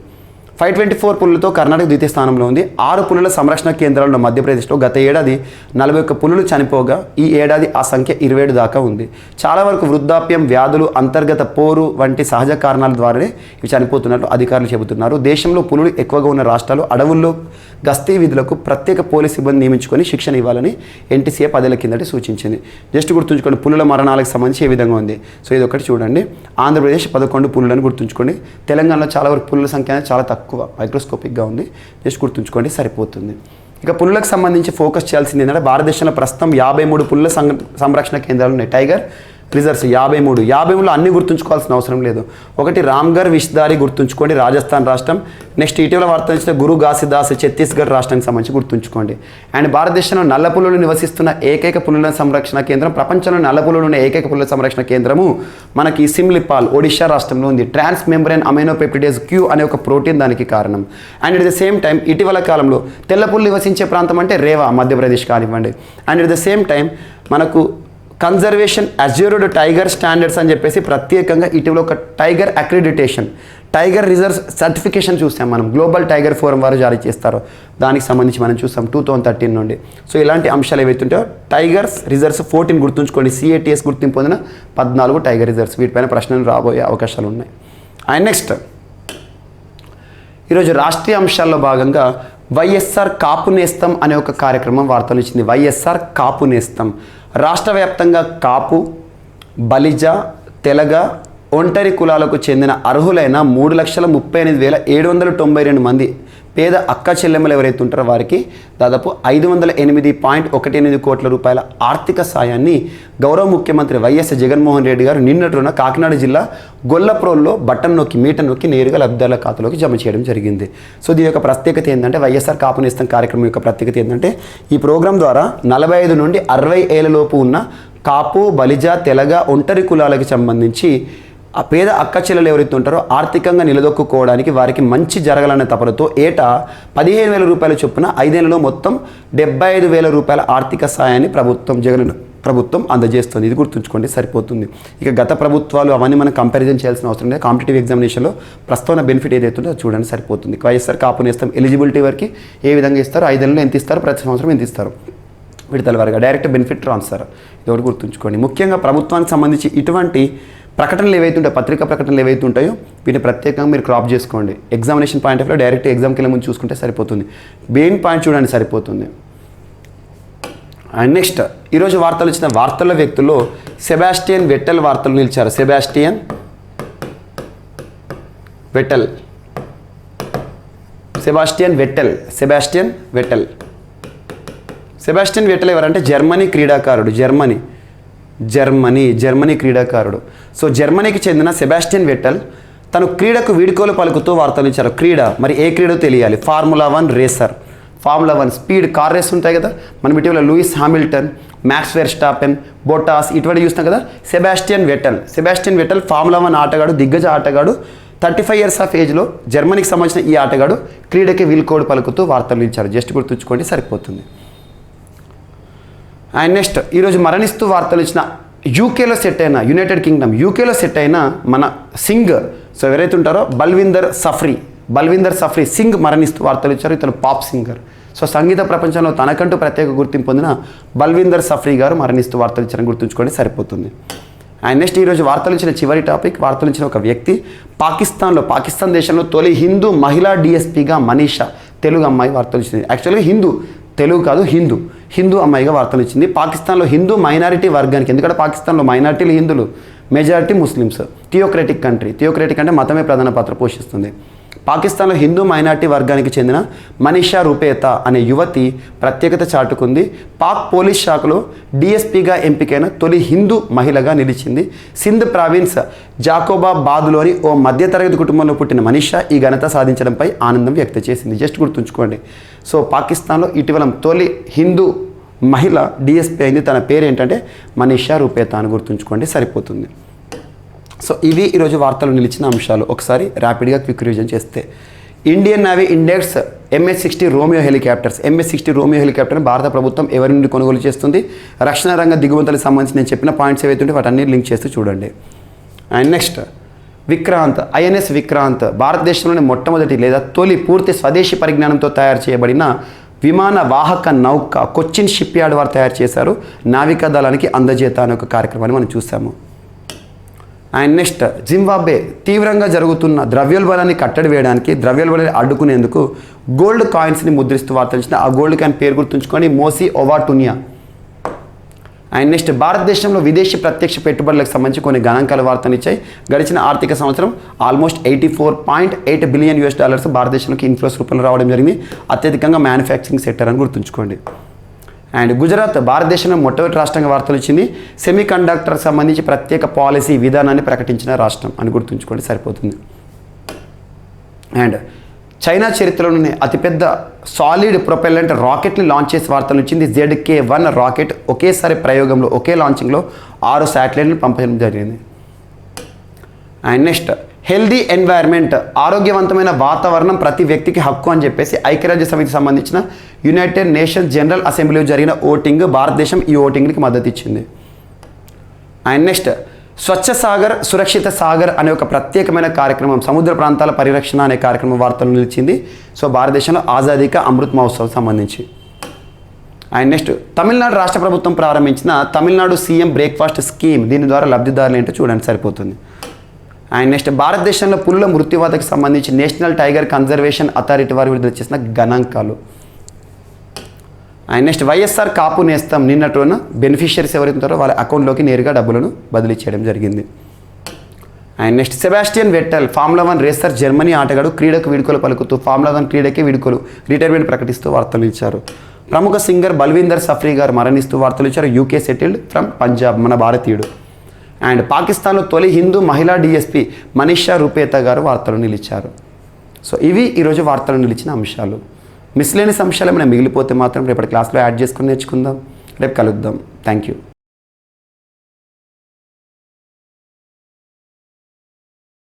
524 పులులతో కర్ణాటక ద్వితీయ స్థానంలో ఉంది. 6 పులుల సంరక్షణ కేంద్రాల్లో మధ్యప్రదేశ్లో గత ఏడాది 41 పులులు చనిపోగా ఈ ఏడాది ఆ సంఖ్య 27 దాకా ఉంది. చాలా వరకు వృద్ధాప్యం, వ్యాధులు, అంతర్గత పోరు వంటి సహజ కారణాల ద్వారానే ఇవి చనిపోతున్నట్లు అధికారులు చెబుతున్నారు. దేశంలో పులులు ఎక్కువగా ఉన్న రాష్ట్రాలు అడవుల్లో గస్తీ విధులకు ప్రత్యేక పోలీస్ సిబ్బంది నియమించుకొని శిక్షణ ఇవ్వాలని NTCA 10 ఏళ్ల కిందట సూచించింది. జస్ట్ గుర్తుంచుకోండి, పులుల మరణాలకు సంబంధించి ఏ విధంగా ఉంది. సో ఇది ఒకటి చూడండి. ఆంధ్రప్రదేశ్ 11 పులులను గుర్తుంచుకోండి. తెలంగాణలో చాలా వరకు పులుల సంఖ్య అనేది చాలా తక్కువ, మైక్రోస్కోపిక్గా ఉంది. జస్ట్ గుర్తుంచుకోండి, సరిపోతుంది. ఇక పులులకు సంబంధించి ఫోకస్ చేయాల్సింది ఏంటంటే భారతదేశంలో ప్రస్తుతం 53 పులుల సంరక్షణ కేంద్రాలు ఉన్నాయి. టైగర్ రిజర్వ్స్ 53లో అన్ని గుర్తుంచుకోవాల్సిన అవసరం లేదు. ఒకటి రామ్గర్ విష్దారి గుర్తుంచుకోండి, రాజస్థాన్ రాష్ట్రం. నెక్స్ట్ ఇటీవల వార్త వచ్చిన గురు ఘాసిదాస్ ఛత్తీస్గఢ్ రాష్ట్రానికి సంబంధించి గుర్తుంచుకోండి. అండ్ భారతదేశంలో నల్ల పులులు నివసిస్తున్న ఏకైక పులుల సంరక్షణ కేంద్రం, ప్రపంచంలో నల్ల పులులు ఉన్న ఏకైక పులుల సంరక్షణ కేంద్రము మనకి సిమ్లిపాల్ ఒడిషా రాష్ట్రంలో ఉంది. ట్రాన్స్ మెంబ్రేన్ అమైనోపెప్టిడేస్ Q అనే ఒక ప్రోటీన్ దానికి కారణం. And at the same time ఇటీవల కాలంలో తెల్ల పులులు నివసించే ప్రాంతం అంటే రేవా మధ్యప్రదేశ్ కానివ్వండి. And at the same time మనకు కన్జర్వేషన్ అజ్యూర్డ్ టైగర్ స్టాండర్డ్స్ అని చెప్పేసి ప్రత్యేకంగా ఇటీవల ఒక tiger accreditation, tiger reserves certification చూసాం మనం. గ్లోబల్ టైగర్ ఫోరం వారు జారీ చేస్తారో దానికి సంబంధించి మనం చూసాం 2013 నుండి. సో ఇలాంటి అంశాలు ఏవైతుంటాయో టైగర్స్ రిజర్వ్స్ 14 గుర్తుంచుకోండి. CATS గుర్తింపు పొందిన 14 టైగర్ రిజర్వ్స్. వీటిపైన ప్రశ్నలు రాబోయే అవకాశాలు ఉన్నాయి. అండ్ నెక్స్ట్ ఈరోజు రాష్ట్రీయ అంశాల్లో భాగంగా వైఎస్ఆర్ కాపు నేస్తం అనే ఒక కార్యక్రమం వార్తలు ఇచ్చింది. వైఎస్ఆర్ కాపు నేస్తం రాష్ట్ర వ్యాప్తంగా కాపు, బలిజ, తెలగ, ఒంటరి కులాలకు చెందిన అర్హులైన 3,38,792 మంది పేద అక్క చెల్లెమ్మలు ఎవరైతే ఉంటారో వారికి దాదాపు 508.18 కోట్ల రూపాయల ఆర్థిక సాయాన్ని గౌరవ ముఖ్యమంత్రి వైఎస్ జగన్మోహన్ రెడ్డి గారు నిన్నటి కాకినాడ జిల్లా గొల్లప్రోల్లో బటన్ నొక్కి మీటర్ నొక్కి నేరుగా లబ్ధిదారుల ఖాతాలోకి జమ చేయడం జరిగింది. సో దీని యొక్క ప్రత్యేకత ఏంటంటే వైఎస్ఆర్ కాపు నేస్తం కార్యక్రమం యొక్క ప్రత్యేకత ఏంటంటే ఈ ప్రోగ్రాం ద్వారా 45 నుండి 60 ఏళ్ల లోపు ఉన్న కాపు, బలిజ, తెలగ, ఒంటరి కులాలకు సంబంధించి ఆ పేద అక్క చెల్లెలు ఎవరైతే ఉంటారో ఆర్థికంగా నిలదొక్కుకోవడానికి వారికి మంచి జరగాలనే తపనతో ఏటా 15,000 రూపాయల చొప్పున 5 ఏళ్లలో మొత్తం 75,000 రూపాయల ఆర్థిక సాయాన్ని జగన్ ప్రభుత్వం అందజేస్తుంది. ఇది గుర్తుంచుకోండి, సరిపోతుంది. ఇక గత ప్రభుత్వాలు అవన్నీ మనం కంపారిజన్ చేయాల్సిన అవసరం లేదు. కాంపిటేటివ్ ఎగ్జామినేషన్లో ప్రస్తుతం బెనిఫిట్ ఏదైతే ఉందో చూడండి, సరిపోతుంది. వైఎస్ఆర్ కాపు నేస్తం ఎలిజిబిలిటీ వరకు ఏ విధంగా ఇస్తారు, 5 ఏళ్లలో ఎంత ఇస్తారు, ప్రతి సంవత్సరం ఎంత ఇస్తారు, విడతల వారిగా డైరెక్ట్ బెనిఫిట్ ట్రాన్స్ఫర్. ఇది ఒకటి గుర్తుంచుకోండి. ముఖ్యంగా ప్రభుత్వానికి సంబంధించి ఇటువంటి ప్రకటనలు ఏవైతే ఉంటాయో, పత్రికా ప్రకటనలు ఏవైతే ఉంటాయో వీటిని ప్రత్యేకంగా మీరు క్రాప్ చేసుకోండి. Examination point of view direct ఎగ్జామ్కి వెళ్ళే ముందు చూసుకుంటే సరిపోతుంది. మెయిన్ పాయింట్ చూడండి, సరిపోతుంది. అండ్ నెక్స్ట్ ఈరోజు వార్తలు వచ్చిన వార్తల వ్యక్తుల్లో సెబాస్టియన్ వెట్టెల్ వార్తలు నిలిచారు. సెబాస్టియన్ వెట్టెల్ ఎవరంటే జర్మనీ క్రీడాకారుడు. జర్మనీ క్రీడాకారుడు. సో జర్మనీకి చెందిన సెబాస్టియన్ వెట్టెల్ తను క్రీడకు వీడ్కోలు పలుకుతూ వార్తలు ఇచ్చారు. క్రీడ మరి ఏ క్రీడో తెలియాలి. Formula 1 racer, formula 1 speed car race ఉంటాయి కదా, మనం ఇటీవల Lewis Hamilton, Max Verstappen, Bottas ఇటువంటి చూస్తాం కదా. సెబాస్టియన్ వెట్టెల్ ఫార్ములా 1 ఆటగాడు, దిగ్గజ ఆటగాడు. 35 years ఆఫ్ ఏజ్లో జర్మనీకి సంబంధించిన ఈ ఆటగాడు క్రీడకి వీడ్కోలు పలుకుతూ వార్తలు ఇచ్చారు. జస్ట్ గుర్తుంచుకోండి, సరిపోతుంది. అండ్ నెక్స్ట్ ఈరోజు మరణిస్తూ వార్తలు ఇచ్చిన యూకేలో సెట్ అయిన యునైటెడ్ కింగ్డమ్ యూకేలో సెట్ అయిన మన సింగర్, సో ఎవరైతే ఉంటారో బల్విందర్ సఫ్రీ సింగ్ మరణిస్తూ వార్తలు ఇచ్చారు. ఇతను పాప్ సింగర్. సో సంగీత ప్రపంచంలో తనకంటూ ప్రత్యేక గుర్తింపు పొందిన బల్విందర్ సఫ్రీ గారు మరణిస్తూ వార్తలు ఇచ్చారని గుర్తుంచుకోండి, సరిపోతుంది. అండ్ నెక్స్ట్ ఈరోజు వార్తలు ఇచ్చిన చివరి టాపిక్, వార్తలు ఇచ్చిన ఒక వ్యక్తి పాకిస్తాన్ దేశంలో తొలి హిందూ మహిళా DSPగా మనీషా, తెలుగు అమ్మాయి వార్తలు ఇచ్చింది. యాక్చువల్గా తెలుగు కాదు, హిందూ అమ్మాయిగా వార్తలు ఇచ్చింది. పాకిస్తాన్లో హిందూ మైనారిటీ వర్గానికి, ఎందుకంటే పాకిస్తాన్లో మైనారిటీలు హిందువులు, majority Muslims, theocratic country. Theocratic అంటే మతమే ప్రధాన పాత్ర పోషిస్తుంది. పాకిస్తాన్లో హిందూ మైనారిటీ వర్గానికి చెందిన మనీషా రూపేతా అనే యువతి ప్రత్యేకత చాటుకుంది. పాక్ పోలీస్ శాఖలో DSPగా ఎంపికైన తొలి హిందూ మహిళగా నిలిచింది. సింధ్ ప్రావిన్స్ జాకోబాబాద్లోని ఓ మధ్యతరగతి కుటుంబంలో పుట్టిన మనీషా ఈ ఘనత సాధించడంపై ఆనందం వ్యక్తం చేసింది. జస్ట్ గుర్తుంచుకోండి. సో పాకిస్తాన్లో ఇటీవల తొలి హిందూ మహిళ డిఎస్పీ అయింది. తన పేరు ఏంటంటే మనీషా రూపేత అని గుర్తుంచుకోండి, సరిపోతుంది. సో ఇవి ఈరోజు వార్తలు నిలిచిన అంశాలు. ఒకసారి ర్యాపిడ్గా క్విక్ రివిజన్ చేస్తే, Indian Navy index MH-60 Romeo helicopters. MH-60 Romeo హెలికాప్టర్ని భారత ప్రభుత్వం ఎవరి నుండి కొనుగోలు చేస్తుంది? రక్షణ రంగ దిగుమతులకు సంబంధించి నేను చెప్పిన పాయింట్స్ ఏవైతే ఉంటే వాటన్ని లింక్ చేస్తూ చూడండి. And next Vikrant, INS Vikrant భారతదేశంలోని మొట్టమొదటి లేదా తొలి పూర్తి స్వదేశీ పరిజ్ఞానంతో తయారు చేయబడిన విమాన వాహక నౌక కొచ్చిన్ షిప్ యార్డ్ వారు తయారు చేశారు. నావికా దళానికి అందజేత అనే ఒక కార్యక్రమాన్ని మనం చూసాము. అండ్ నెక్స్ట్ జింబాబ్వే తీవ్రంగా జరుగుతున్న ద్రవ్యోల్బణాన్ని కట్టడి వేయడానికి, ద్రవ్యోల్బణాన్ని అడ్డుకునేందుకు గోల్డ్ కాయిన్స్ని ముద్రిస్తూ వార్తలు ఇచ్చిన ఆ గోల్డ్ కాయిన్ పేరు గుర్తుంచుకొని మోసీ ఒవాటునియా. అండ్ నెక్స్ట్ భారతదేశంలో విదేశీ ప్రత్యక్ష పెట్టుబడులకు సంబంధించి కొన్ని గణాంకాల వార్తలు ఇచ్చాయి. గడిచిన ఆర్థిక సంవత్సరం ఆల్మోస్ట్ $84.8 బిలియన్ భారతదేశంలోకి ఇన్ఫ్లోస్ రూపంలో రావడం జరిగింది. అత్యధికంగా మ్యానుఫ్యాక్చరింగ్ సెక్టర్ అని గుర్తుంచుకోండి. అండ్ గుజరాత్ భారతదేశంలో మొట్టమొదటి రాష్ట్రంగా వార్తలు ఇచ్చింది. సెమీ కండక్టర్ సంబంధించి ప్రత్యేక పాలసీ విధానాన్ని ప్రకటించిన రాష్ట్రం అని గుర్తుంచుకోండి, సరిపోతుంది. అండ్ చైనా చరిత్రలోనే అతిపెద్ద సాలిడ్ ప్రొపెల్లెంట్ రాకెట్ని లాంచ్ చేసి వార్తలు ఇచ్చింది. ZK-1 రాకెట్ ఒకేసారి ప్రయోగంలో ఒకే లాంచింగ్లో 6 శాటిలైట్లను పంపడం జరిగింది. అండ్ నెక్స్ట్ హెల్దీ ఎన్వైర్న్మెంట్, ఆరోగ్యవంతమైన వాతావరణం ప్రతి వ్యక్తికి హక్కు అని చెప్పేసి ఐక్యరాజ్య సమితికి సంబంధించిన యునైటెడ్ నేషన్స్ జనరల్ అసెంబ్లీలో జరిగిన ఓటింగ్, భారతదేశం ఈ ఓటింగ్కి మద్దతు ఇచ్చింది. అండ్ నెక్స్ట్ స్వచ్ఛ సాగర్ సురక్షిత సాగర్ అనే ఒక ప్రత్యేకమైన కార్యక్రమం, సముద్ర ప్రాంతాల పరిరక్షణ అనే కార్యక్రమం వార్తలు నిలిచింది. సో భారతదేశంలో ఆజాదీ కా అమృత్ మహోత్సవం సంబంధించి. అండ్ నెక్స్ట్ తమిళనాడు రాష్ట్ర ప్రభుత్వం ప్రారంభించిన తమిళనాడు సీఎం బ్రేక్ఫాస్ట్ స్కీమ్, దీని ద్వారా లబ్ధిదారులు ఏంటో చూడండి, సరిపోతుంది. అండ్ నెక్స్ట్ భారతదేశంలో పులుల మృత్యువాతకు సంబంధించి నేషనల్ టైగర్ కన్జర్వేషన్ అథారిటీ వారు విడుదల చేసిన గణాంకాలు. అండ్ నెక్స్ట్ వైఎస్ఆర్ కాపు నేస్తం నిన్నటి రోజున బెనిఫిషియరీస్ ఎవరైతే ఉంటారో వాళ్ళ అకౌంట్లోకి నేరుగా డబ్బులను బదిలీ చేయడం జరిగింది. And next Sebastian Vettel formula 1 racer Germany ఆటగాడు క్రీడకు వీడ్కోలు పలుకుతూ ఫార్ములా 1 క్రీడకే వీడ్కోలు రిటైర్మెంట్ ప్రకటిస్తూ వార్తలు ఇచ్చారు. ప్రముఖ సింగర్ బల్వీందర్ సఫ్రీ గారు మరణిస్తూ వార్తలు ఇచ్చారు. UK సెటిల్డ్ ఫ్రమ్ పంజాబ్, మన భారతీయుడు. అండ్ పాకిస్తాన్లో తొలి హిందూ మహిళా DSP మనీషా రూపేత గారు వార్తలు నిలిచారు. సో ఇవి ఈరోజు వార్తలు నిలిచిన అంశాలు. మిస్లేనియస్ అంశాలు ఏమైనా మిగిలిపోతే మాత్రం రేపటి క్లాస్లో యాడ్ చేసుకుని నేర్చుకుందాం. రేపు కలుద్దాం. Thank you.